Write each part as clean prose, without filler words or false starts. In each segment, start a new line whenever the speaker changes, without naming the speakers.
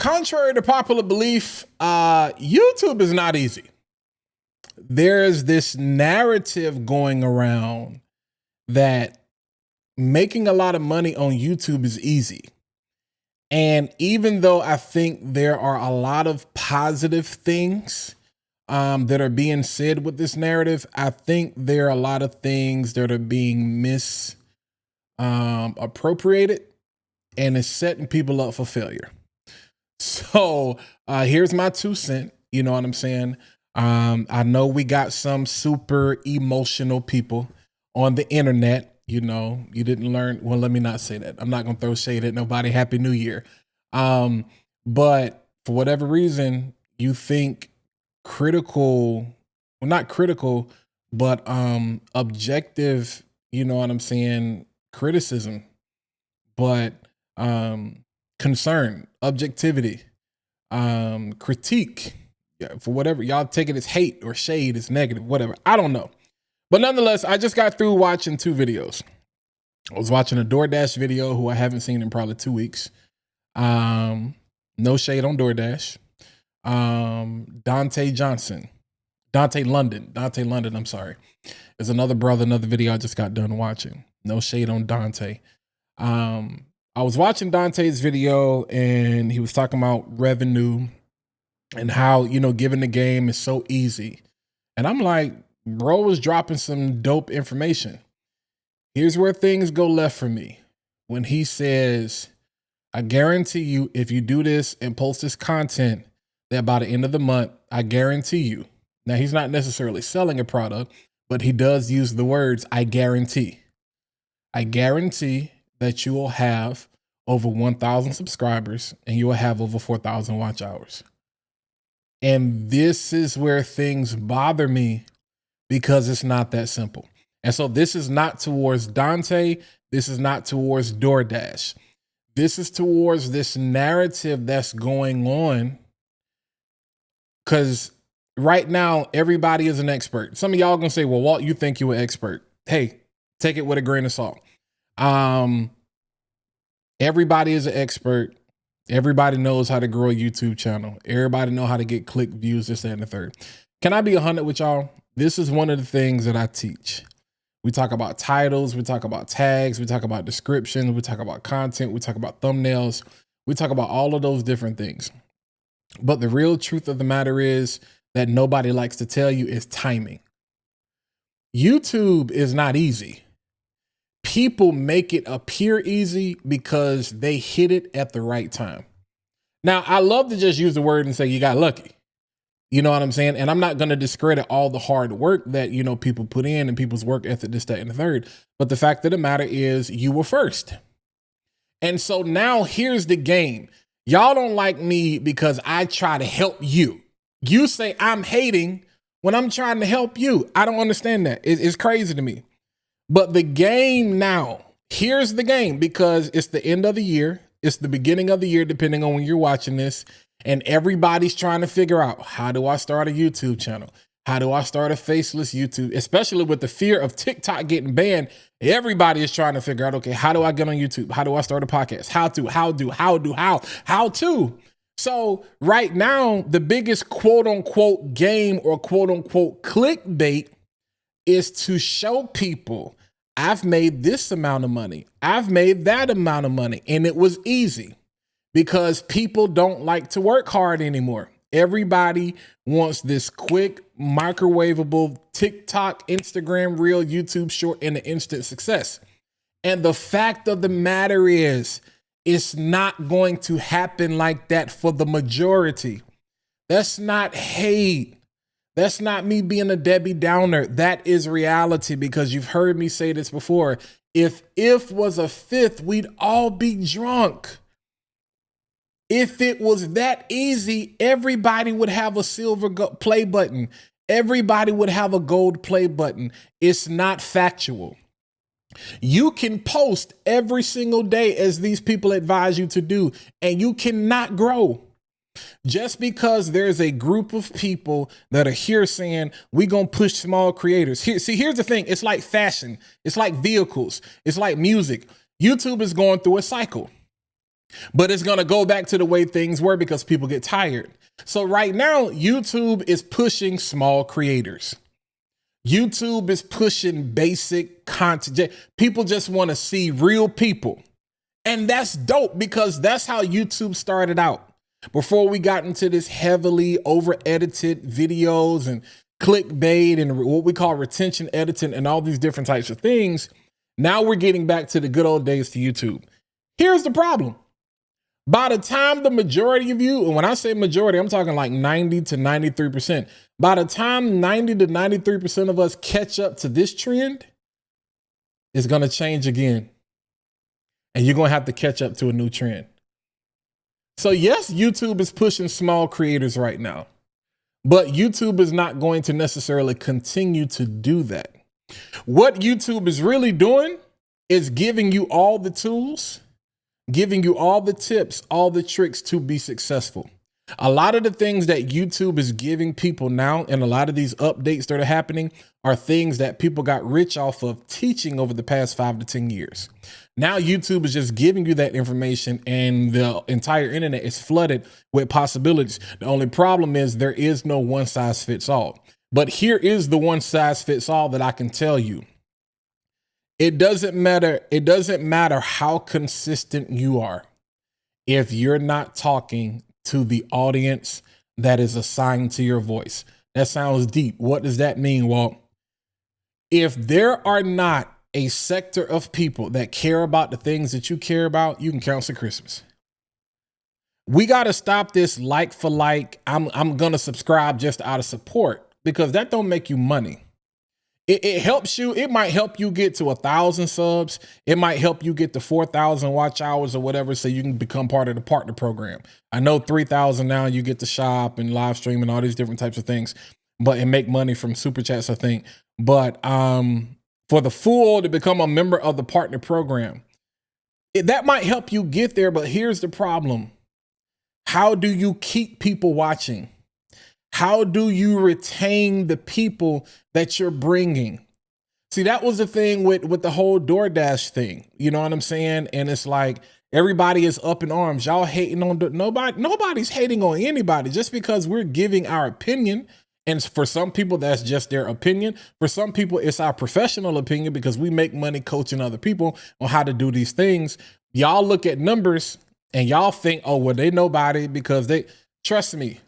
contrary to popular belief, YouTube is not easy. There's this narrative going around that making a lot of money on YouTube is easy. And even though I think there are a lot of positive things that are being said with this narrative, I think there are a lot of things that are being misappropriated and is setting people up for failure. So here's my 2 cents. You know what I'm saying? I know we got some super emotional people on the internet. You know, you didn't learn. Well, let me not say that. I'm not going to throw shade at nobody. Happy New Year. But for whatever reason, you think critical, well, not critical, but objective, you know what I'm saying, criticism, but concern, objectivity, critique, for whatever, y'all take it as hate or shade, as negative, whatever. I don't know. But nonetheless, I just got through watching 2 videos. I was watching a DoorDash video who I haven't seen in probably 2 weeks. No shade on DoorDash. Dante London, I'm sorry. There's another brother, another video I just got done watching. No shade on Dante. I was watching Dante's video and he was talking about revenue and how, you know, giving the game is so easy. And I'm like, bro was dropping some dope information. Here's where things go left for me. When he says, I guarantee you, if you do this and post this content, that by the end of the month, I guarantee you. Now, he's not necessarily selling a product, but he does use the words, I guarantee. I guarantee that you will have over 1,000 subscribers and you will have over 4,000 watch hours. And this is where things bother me because it's not that simple. And so this is not towards Dante. This is not towards DoorDash. This is towards this narrative that's going on. Because right now, everybody is an expert. Some of y'all gonna say, well, Walt, you think you're an expert. Hey, take it with a grain of salt. Everybody is an expert. Everybody knows how to grow a YouTube channel. Everybody know how to get click views, this, that, and the third. Can I be 100 with y'all? This is one of the things that I teach. We talk about titles, we talk about tags, we talk about descriptions, we talk about content, we talk about thumbnails, we talk about all of those different things. But the real truth of the matter is that nobody likes to tell you is timing. YouTube is not easy. People make it appear easy because they hit it at the right time. Now, I love to just use the word and say you got lucky. You know what I'm saying? And I'm not going to discredit all the hard work that, you know, people put in and people's work ethic, this, that, and the third. But the fact of the matter is you were first. And so now here's the game. Y'all don't like me because I try to help you. You say I'm hating when I'm trying to help you. I don't understand that. It's crazy to me. But the game now, here's the game, because it's the end of the year. It's the beginning of the year, depending on when you're watching this. And everybody's trying to figure out, how do I start a YouTube channel? How do I start a faceless YouTube? Especially with the fear of TikTok getting banned, everybody is trying to figure out, okay, how do I get on YouTube? How do I start a podcast? How to? So right now, the biggest quote unquote game or quote unquote clickbait is to show people I've made this amount of money. I've made that amount of money. And it was easy because people don't like to work hard anymore. Everybody wants this quick, microwavable TikTok, Instagram, Reel, YouTube short, and an instant success. And the fact of the matter is, it's not going to happen like that for the majority. That's not hate. That's not me being a Debbie Downer. That is reality, because you've heard me say this before. If was a fifth, we'd all be drunk. If it was that easy, everybody would have a silver play button. Everybody would have a gold play button. It's not factual. You can post every single day as these people advise you to do, and you cannot grow. Just because there's a group of people that are here saying we're going to push small creators. Here's the thing. It's like fashion. It's like vehicles. It's like music. YouTube is going through a cycle. But it's going to go back to the way things were because people get tired. So right now, YouTube is pushing small creators. YouTube is pushing basic content. People just want to see real people. And that's dope because that's how YouTube started out. Before we got into this heavily over-edited videos and clickbait and what we call retention editing and all these different types of things, now we're getting back to the good old days to YouTube. Here's the problem. By the time the majority of you, and when I say majority, I'm talking like 90 to 93%. By the time 90 to 93% of us catch up to this trend, it's going to change again. And you're going to have to catch up to a new trend. So yes, YouTube is pushing small creators right now, but YouTube is not going to necessarily continue to do that. What YouTube is really doing is giving you all the tools, giving you all the tips, all the tricks to be successful. A lot of the things that YouTube is giving people now, and a lot of these updates that are happening, are things that people got rich off of teaching over the past 5 to 10 years. Now YouTube is just giving you that information, and the entire internet is flooded with possibilities. The only problem is there is no one size fits all. But here is the one size fits all that I can tell you. It doesn't matter. It doesn't matter how consistent you are if you're not talking to the audience that is assigned to your voice. That sounds deep. What does that mean, Walt? If there are not a sector of people that care about the things that you care about, you can cancel Christmas. We got to stop this like for like. I'm going to subscribe just out of support, because that don't make you money. It helps you. It might help you get to 1,000 subs. It might help you get to 4,000 watch hours or whatever, so you can become part of the partner program. I know 3,000 now, you get to shop and live stream and all these different types of things, and make money from super chats, I think. But for the full, to become a member of the partner program, that might help you get there. But here's the problem. How do you keep people watching? How do you retain the people that you're bringing? See, that was the thing with the whole DoorDash thing. You know what I'm saying? And it's like everybody is up in arms. Y'all hating on nobody's hating on anybody just because we're giving our opinion. And for some people, that's just their opinion. For some people, it's our professional opinion because we make money coaching other people on how to do these things. Y'all look at numbers and y'all think, oh, well, they nobody because trust me.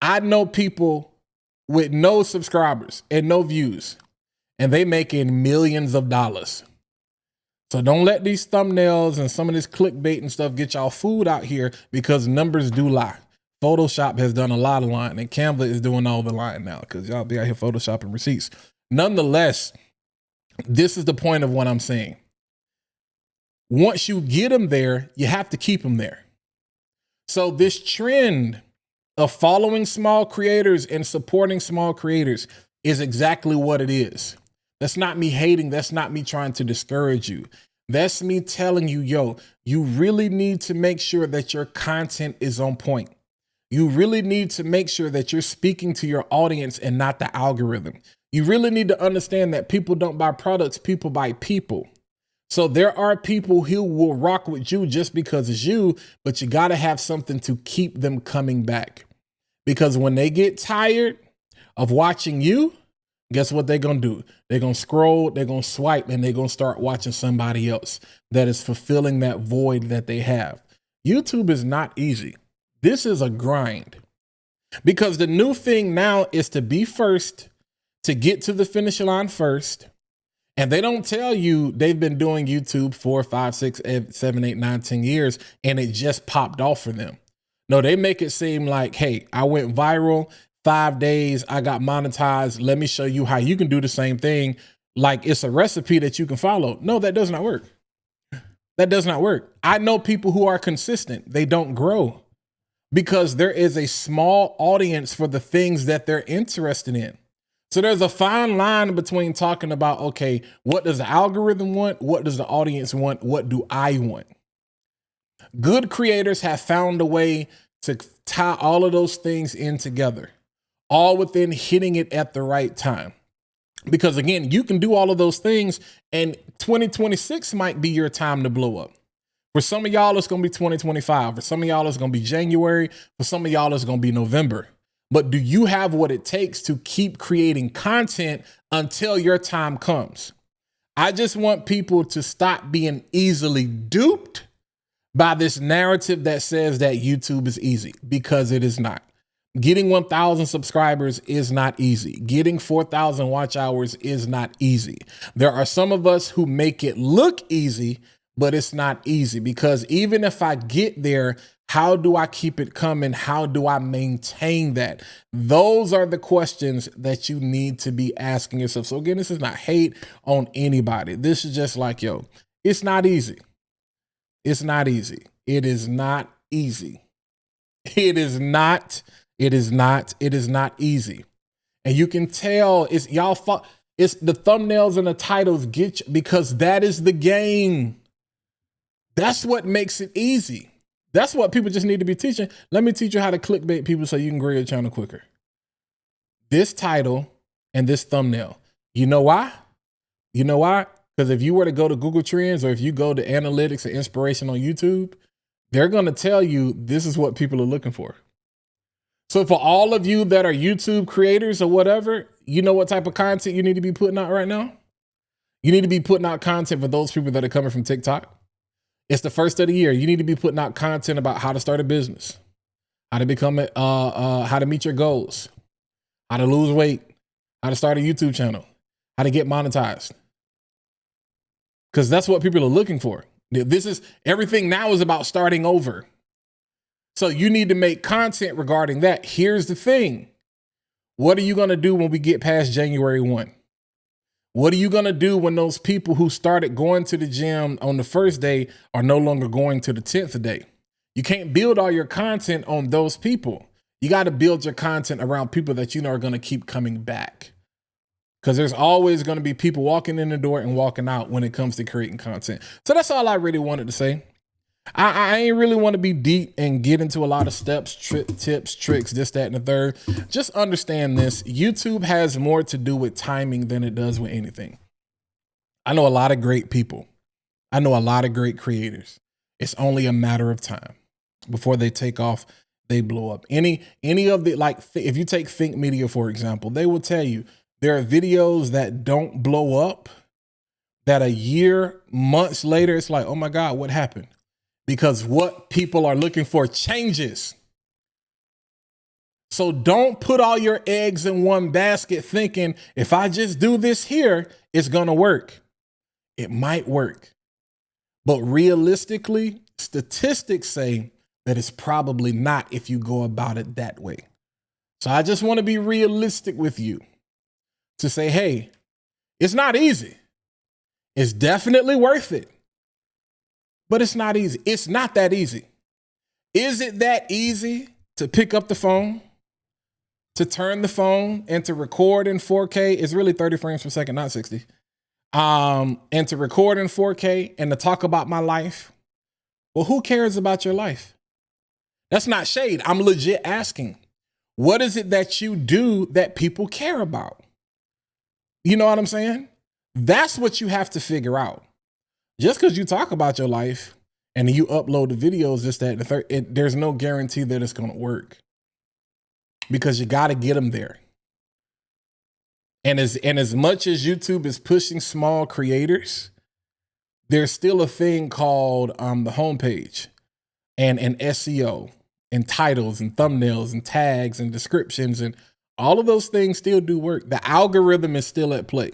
I know people with no subscribers and no views, and they making millions of dollars. So don't let these thumbnails and some of this clickbait and stuff get y'all food out here, because numbers do lie. Photoshop has done a lot of lying, and Canva is doing all the lying now because y'all be out here photoshopping receipts. Nonetheless, this is the point of what I'm saying. Once you get them there, you have to keep them there. So this trend of following small creators and supporting small creators is exactly what it is. That's not me hating. That's not me trying to discourage you. That's me telling you, yo, you really need to make sure that your content is on point. You really need to make sure that you're speaking to your audience and not the algorithm. You really need to understand that people don't buy products, people buy people. So there are people who will rock with you just because it's you, but you got to have something to keep them coming back. Because when they get tired of watching you, guess what they're going to do? They're going to scroll, they're going to swipe, and they're going to start watching somebody else that is fulfilling that void that they have. YouTube is not easy. This is a grind. Because the new thing now is to be first, to get to the finish line first. And they don't tell you they've been doing YouTube 4, 5, 6, 7, 8, 9, 10 years, and it just popped off for them. No, they make it seem like, hey, I went viral 5 days. I got monetized. Let me show you how you can do the same thing. Like it's a recipe that you can follow. No, that does not work. That does not work. I know people who are consistent. They don't grow because there is a small audience for the things that they're interested in. So there's a fine line between talking about, okay, what does the algorithm want? What does the audience want? What do I want? Good creators have found a way to tie all of those things in together, all within hitting it at the right time. Because again, you can do all of those things and 2026 might be your time to blow up. For some of y'all, it's going to be 2025. For some of y'all, it's going to be January. For some of y'all, it's going to be November. But do you have what it takes to keep creating content until your time comes? I just want people to stop being easily duped by this narrative that says that YouTube is easy, because it is not. Getting 1,000 subscribers is not easy. Getting 4,000 watch hours is not easy. There are some of us who make it look easy, but it's not easy, because even if I get there, how do I keep it coming? How do I maintain that? Those are the questions that you need to be asking yourself. So again, this is not hate on anybody. This is just like, yo, it's not easy. It's not easy. It is not easy. It is not easy. And you can tell it's it's the thumbnails and the titles get you, because that is the game. That's what makes it easy. That's what people just need to be teaching. Let me teach you how to clickbait people so you can grow your channel quicker. This title and this thumbnail. You know why? You know why? Because if you were to go to Google Trends, or if you go to analytics and inspiration on YouTube, they're going to tell you this is what people are looking for. So for all of you that are YouTube creators or whatever, you know what type of content you need to be putting out right now? You need to be putting out content for those people that are coming from TikTok. It's the first of the year. You need to be putting out content about how to start a business, how to become how to meet your goals, how to lose weight, how to start a YouTube channel, how to get monetized. Because that's what people are looking for. This is everything now is about starting over. So you need to make content regarding that. Here's the thing. What are you going to do when we get past January 1? What are you going to do when those people who started going to the gym on the first day are no longer going to the 10th day? You can't build all your content on those people. You got to build your content around people that you know are going to keep coming back. Because there's always going to be people walking in the door and walking out when it comes to creating content. So that's all I really wanted to say. I ain't really want to be deep and get into a lot of steps, tips, tricks, this, that, and the third. Just understand this. YouTube has more to do with timing than it does with anything. I know a lot of great people. I know a lot of great creators. It's only a matter of time before they take off, they blow up. Any of the, like, if you take Think Media, for example, they will tell you there are videos that don't blow up that a year, months later, it's like, oh my God, what happened? Because what people are looking for changes. So don't put all your eggs in one basket thinking, if I just do this here, it's going to work. It might work. But realistically, statistics say that it's probably not if you go about it that way. So I just want to be realistic with you to say, hey, it's not easy. It's definitely worth it. But it's not easy. It's not that easy. Is it that easy to pick up the phone, to turn the phone, and to record in 4K? It's really 30 frames per second, not 60. And to record in 4K and to talk about my life? Well, who cares about your life? That's not shade. I'm legit asking. What is it that you do that people care about? You know what I'm saying? That's what you have to figure out. Just because you talk about your life and you upload the videos, this, that, and the third, there's no guarantee that it's going to work, because you got to get them there. And as much as YouTube is pushing small creators, there's still a thing called the homepage and SEO and titles and thumbnails and tags and descriptions, and all of those things still do work. The algorithm is still at play.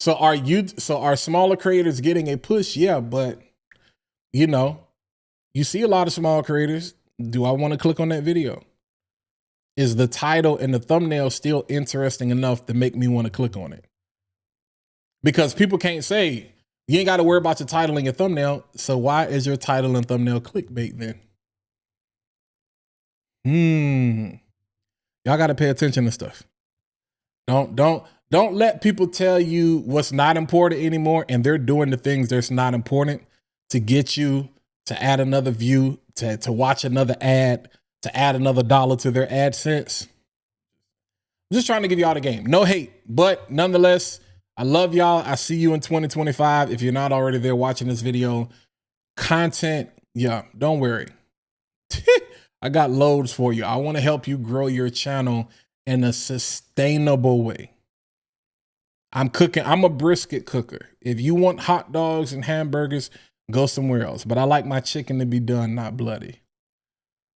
So are smaller creators getting a push? Yeah, but you know, you see a lot of small creators. Do I want to click on that video? Is the title and the thumbnail still interesting enough to make me want to click on it? Because people can't say, you ain't got to worry about your title and your thumbnail. So why is your title and thumbnail clickbait then? Y'all got to pay attention to stuff. Don't let people tell you what's not important anymore, and they're doing the things that's not important to get you to add another view, to watch another ad, to add another dollar to their AdSense. I'm just trying to give y'all the game. No hate, but nonetheless, I love y'all. I see you in 2025. If you're not already there watching this video, content. Yeah, don't worry. I got loads for you. I want to help you grow your channel in a sustainable way. I'm cooking. I'm a brisket cooker. If you want hot dogs and hamburgers, go somewhere else. But I like my chicken to be done, not bloody.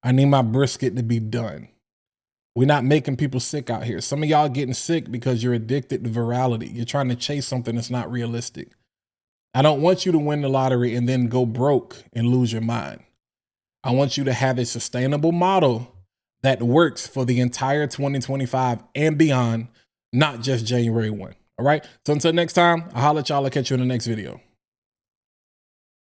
I need my brisket to be done. We're not making people sick out here. Some of y'all getting sick because you're addicted to virality. You're trying to chase something that's not realistic. I don't want you to win the lottery and then go broke and lose your mind. I want you to have a sustainable model that works for the entire 2025 and beyond, not just January 1. All right. So until next time, I'll holler at y'all. I'll catch you in the next video.